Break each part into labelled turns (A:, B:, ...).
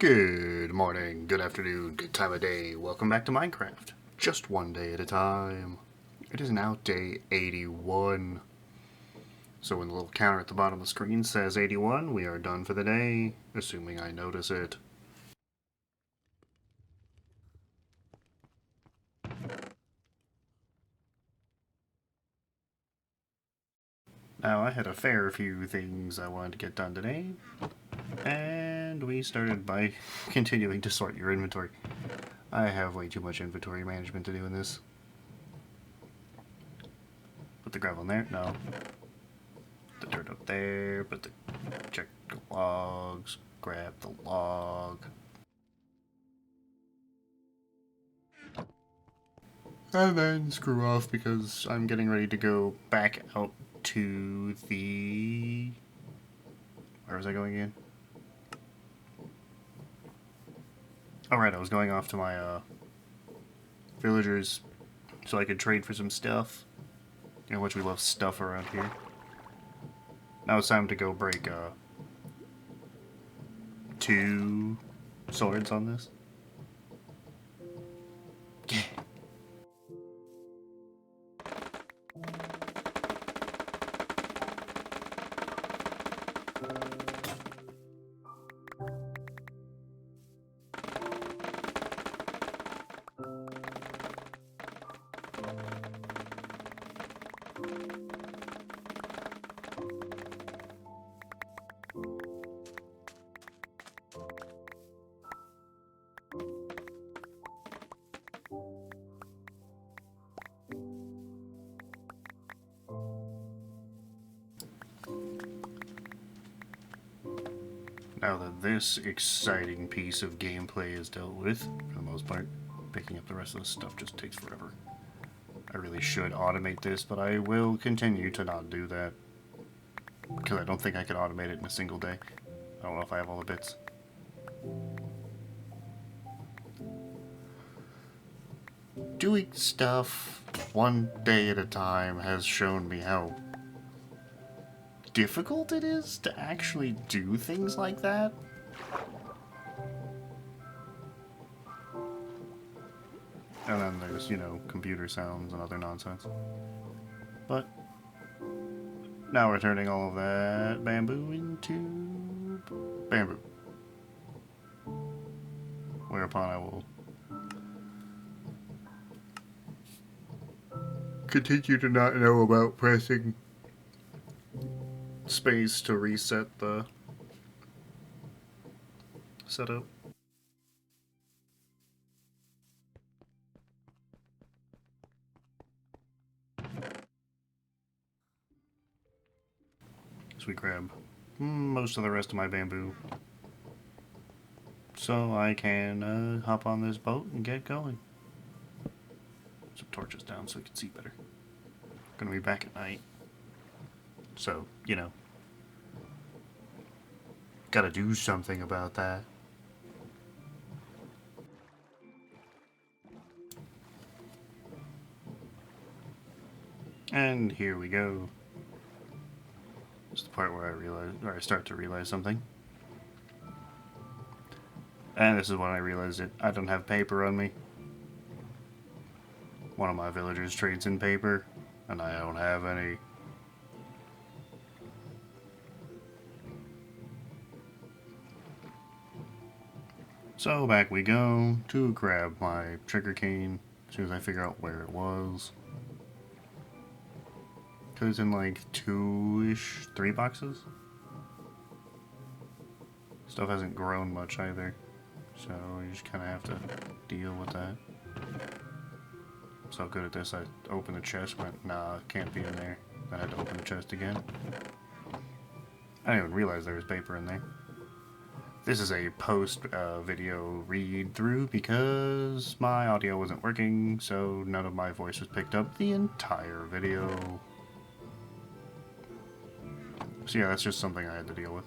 A: Good morning, good afternoon, good time of day. Welcome back to Minecraft. Just one day at a time. It is now day 81. So when the little counter at the bottom of the screen says 81, we are done for the day, assuming I notice it. Now, I had a fair few things I wanted to get done today, and we started by continuing to sort your inventory. I have way too much inventory management to do in this. Put the gravel in there? No. The dirt up there, check the logs, grab the log. And then screw off because I'm getting ready to go back out to the... Where was I going again? Alright, I was going off to my villagers so I could trade for some stuff. You know, which we love stuff around here. Now it's time to go break 2 swords on this. Yeah. Now that this exciting piece of gameplay is dealt with, for the most part, picking up the rest of the stuff just takes forever. I really should automate this, but I will continue to not do that. Because I don't think I can automate it in a single day. I don't know if I have all the bits. Doing stuff one day at a time has shown me how difficult it is to actually do things like that. And then there's, you know, computer sounds and other nonsense. But now we're turning all of that bamboo into bamboo. Whereupon I will continue to not know about pressing space to reset the setup. So we grab most of the rest of my bamboo so I can hop on this boat and get going. Some torches down so we can see better. Gonna be back at night, so you know, gotta do something about that. And here we go. It's the part where I start to realize something. And this is when I realized it. I don't have paper on me. One of my villagers trades in paper, and I don't have any. So back we go to grab my sugarcane as soon as I figure out where it was. Cause it's in like 2-ish, 3 boxes. Stuff hasn't grown much either, so you just kind of have to deal with that. So good at this, I opened the chest, went, nah, it can't be in there. I had to open the chest again. I didn't even realize there was paper in there. This is a post-video read-through because my audio wasn't working, so none of my voice was picked up the entire video. So yeah, that's just something I had to deal with.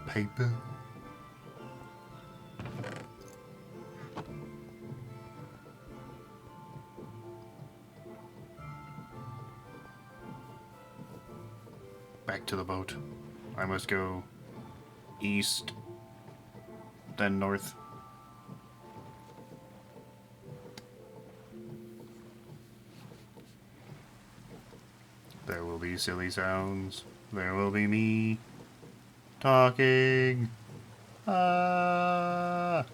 A: Paper. Back to the boat. I must go east then north. There will be silly sounds. There will be me talking. Ah.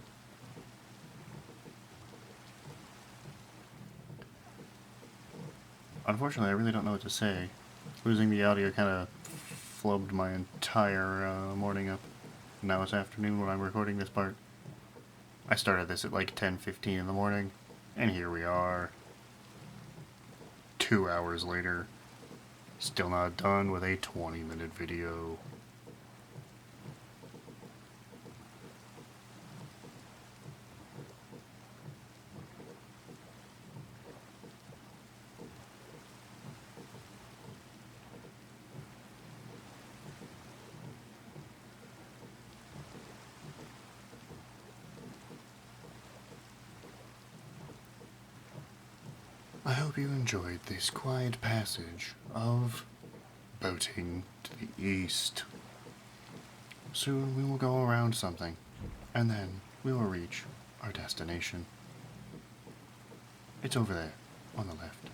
A: Unfortunately, I really don't know what to say. Losing the audio kind of flubbed my entire morning up. Now it's afternoon when I'm recording this part. I started this at like 10:15 in the morning, and here we are. 2 hours later. Still not done with a 20-minute video. I hope you enjoyed this quiet passage of boating to the east. Soon we will go around something, and then we will reach our destination. It's over there, on the left.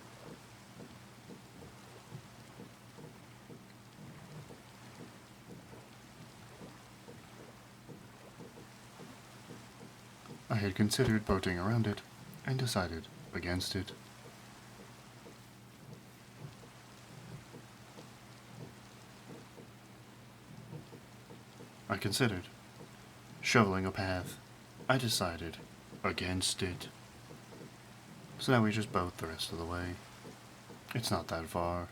A: I had considered boating around it, and decided against it. I considered shoveling a path. I decided against it. So now we just boat the rest of the way. It's not that far.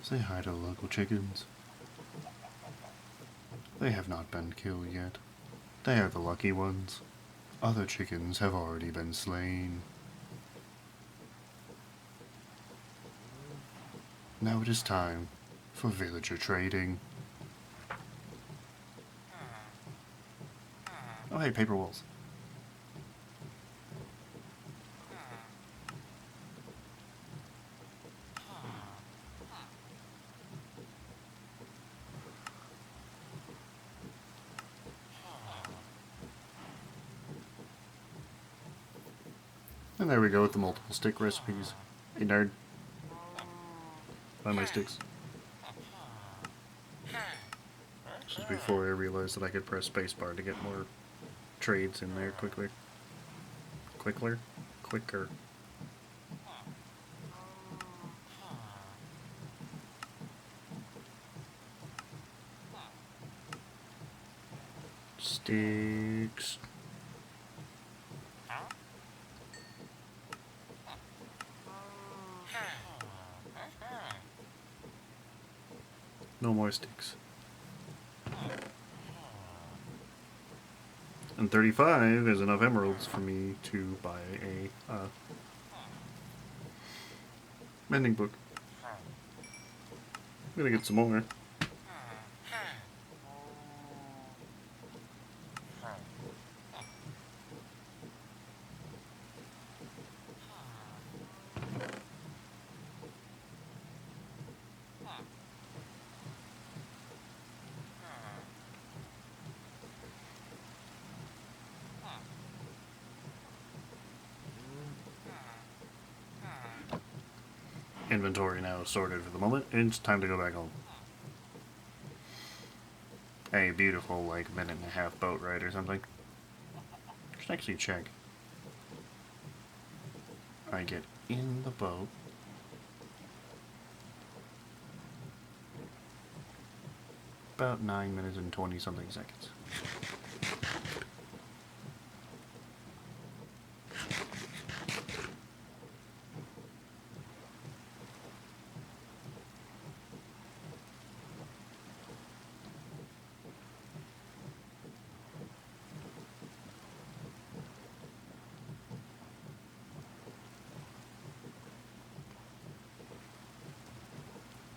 A: Say hi to the local chickens. They have not been killed yet. They are the lucky ones. Other chickens have already been slain. Now it is time for villager trading. Oh hey, paper walls. And there we go with the multiple stick recipes. Hey nerd. Buy my sticks. This was before I realized that I could press spacebar to get more trades in there quicker. Quicker. Sticks. No more sticks. And 35 is enough emeralds for me to buy a mending book. I'm gonna get some more. Inventory now sorted for the moment, and it's time to go back home. A beautiful, like, minute and a half boat ride or something. Just actually check. I get in the boat. About 9 minutes and 20 something seconds.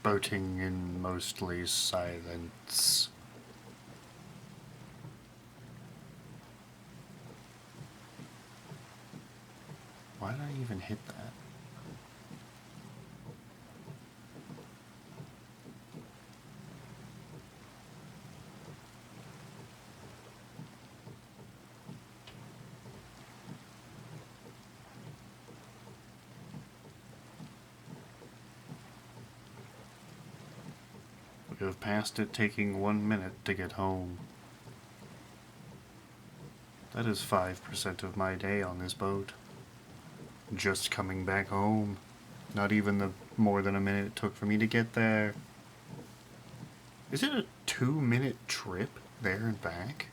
A: Boating in mostly silence. Why did I even hit that? We have passed it taking 1 minute to get home. That is 5% of my day on this boat. Just coming back home. Not even the more than a minute it took for me to get there. Is it a 2-minute trip there and back?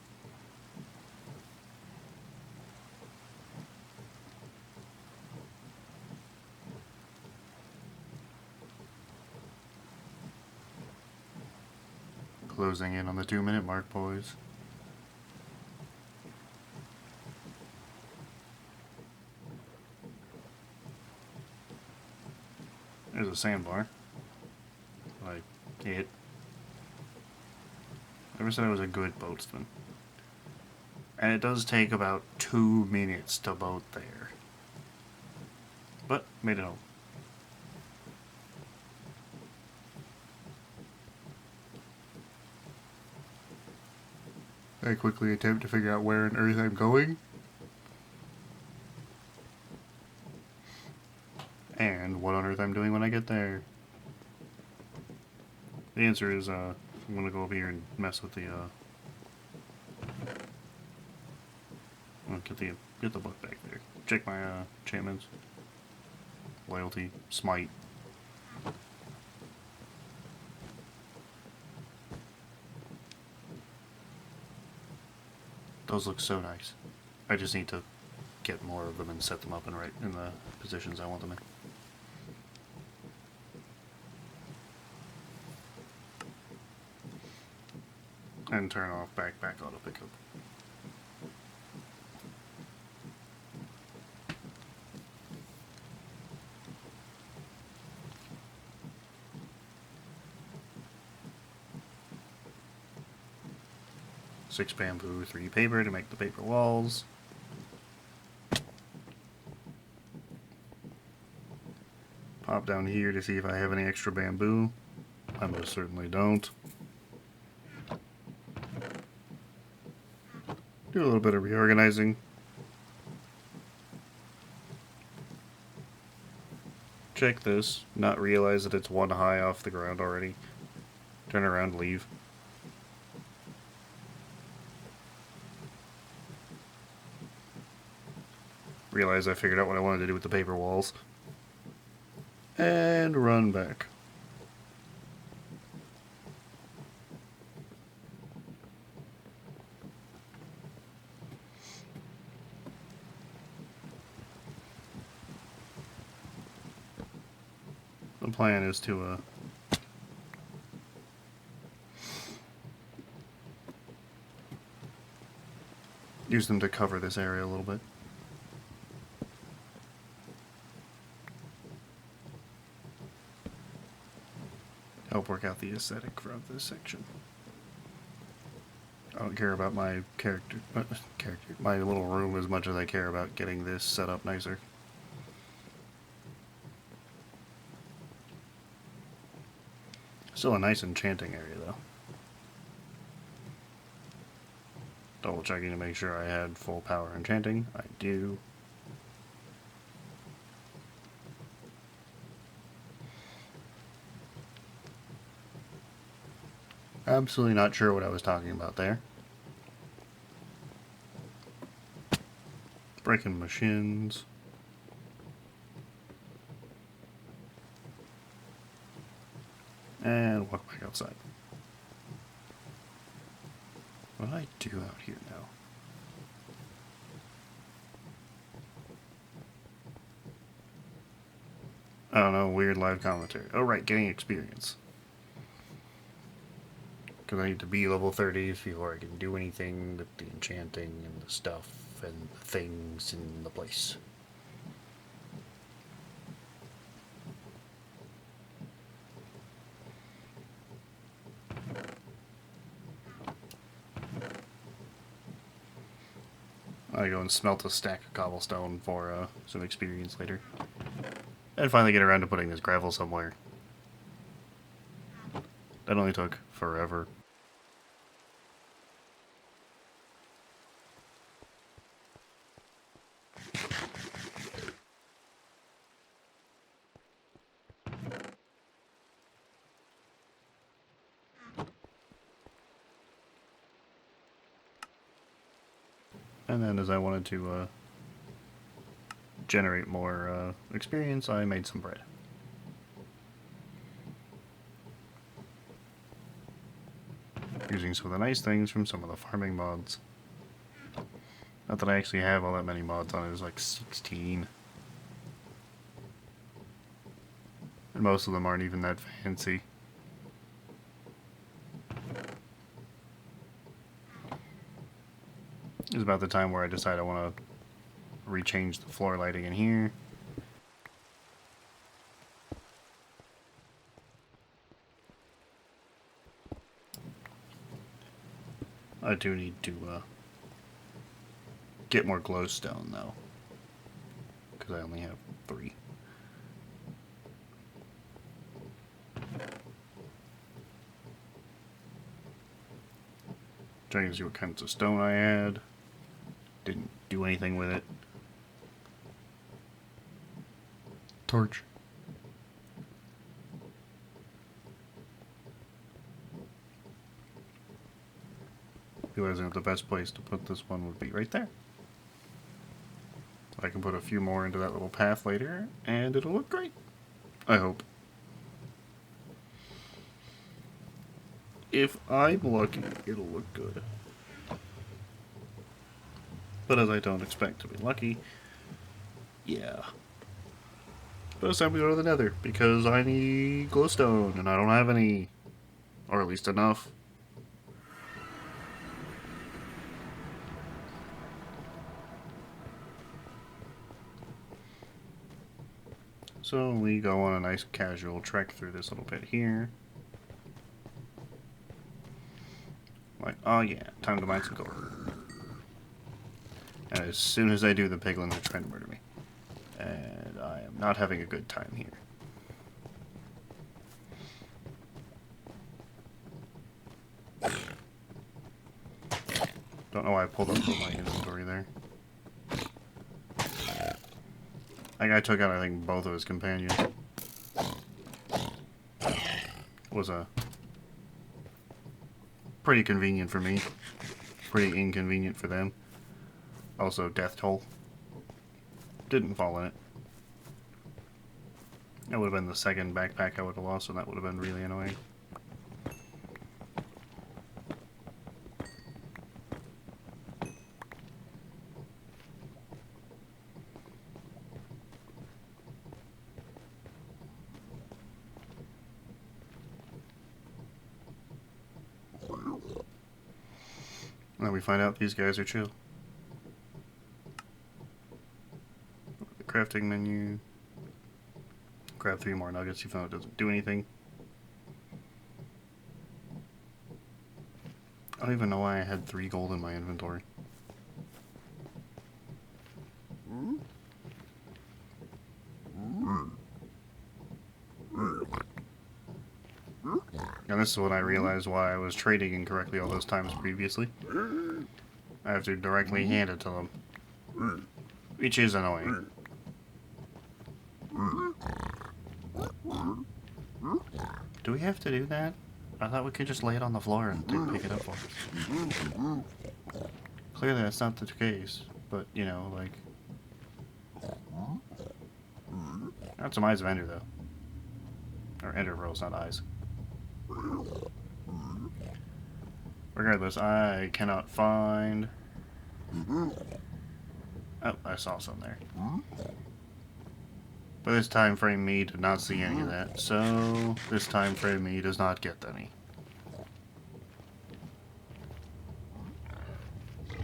A: Closing in on the 2-minute mark, boys. There's a sandbar. Like, it. Never said I was a good boatsman. And it does take about 2 minutes to boat there. But, made it home. I quickly attempt to figure out where on earth I'm going. And what on earth I'm doing when I get there. The answer is, I'm gonna go over here and mess with the, get the book back there. Check my, enchantments. Loyalty. Smite. Those look so nice. I just need to get more of them and set them up in the positions I want them in. And turn off back auto pickup. Six bamboo, 3 paper to make the paper walls. Pop down here to see if I have any extra bamboo. I most certainly don't. Do a little bit of reorganizing. Check this. Not realize that it's 1 high off the ground already. Turn around, leave. Realize I figured out what I wanted to do with the paper walls. And run back. The plan is to use them to cover this area a little bit. Help work out the aesthetic of this section. I don't care about my my little room as much as I care about getting this set up nicer. Still a nice enchanting area though. Double checking to make sure I had full power enchanting. I do. Absolutely not sure what I was talking about there. Breaking machines. And walk back outside. What do I do out here now? I don't know, weird live commentary. Oh right, getting experience. Because I need to be level 30 before I can do anything with the enchanting and the stuff and the things in the place. I go and smelt a stack of cobblestone for some experience later. And finally get around to putting this gravel somewhere. That only took forever. And then as I wanted to generate more experience, I made some bread. Using some of the nice things from some of the farming mods. Not that I actually have all that many mods on it, there's like 16. And most of them aren't even that fancy. It's about the time where I decide I want to rechange the floor lighting in here. I do need to get more glowstone though, because I only have 3. Trying to see what kinds of stone I had. Didn't do anything with it. Torch. Realizing that the best place to put this one would be right there. I can put a few more into that little path later, and it'll look great. I hope. If I'm lucky, it'll look good. But as I don't expect to be lucky, yeah. But it's time to go to the Nether, because I need glowstone, and I don't have any. Or at least enough. So we go on a nice casual trek through this little bit here. Like, oh yeah, time to mine some gold. And as soon as I do, the piglins are trying to murder me. And I am not having a good time here. Don't know why I pulled up my inventory there. That guy took out, I think, both of his companions. Was pretty convenient for me. Pretty inconvenient for them. Also, death toll. Didn't fall in it. That would have been the second backpack I would have lost, and that would have been really annoying. And then we find out these guys are chill. The crafting menu. Grab 3 more nuggets, even though it doesn't do anything. I don't even know why I had 3 gold in my inventory. And this is when I realized why I was trading incorrectly all those times previously. I have to directly hand it to them. Which is annoying. Do we have to do that? I thought we could just lay it on the floor and they'd pick it up for us. Clearly that's not the case, but, you know, like... Got some eyes of Ender, though. Or Ender pearls, not eyes. Regardless, I cannot find... Oh, I saw some there. But this time frame me did not see any of that, so this time frame me does not get any.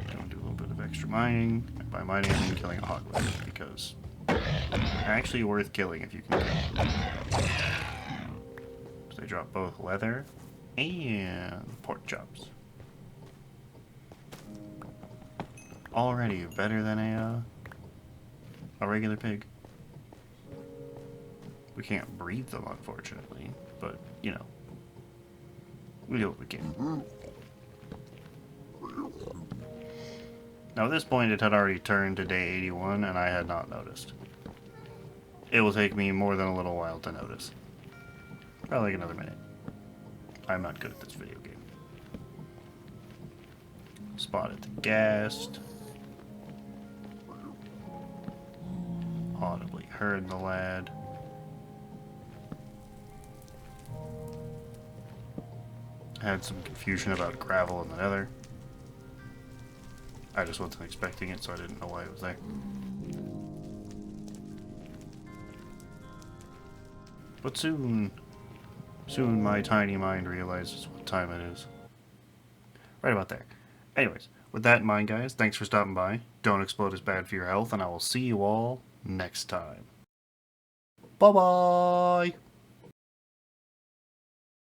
A: Gonna do a little bit of extra mining. And by mining I mean killing a hoglet, because it's actually worth killing if you can kill them. So they drop both leather and pork chops. already better than a regular pig. We can't breed them, unfortunately, but, you know, we do what we can. Now, at this point, it had already turned to day 81, and I had not noticed. It will take me more than a little while to notice. Probably like another minute. I'm not good at this video game. Spotted the ghast. Audibly heard the lad. Had some confusion about gravel in the nether. I just wasn't expecting it, so I didn't know why it was there. But soon my tiny mind realizes what time it is. Right about there. Anyways, with that in mind, guys, thanks for stopping by. Don't explode is bad for your health, and I will see you all next time. Bye-bye!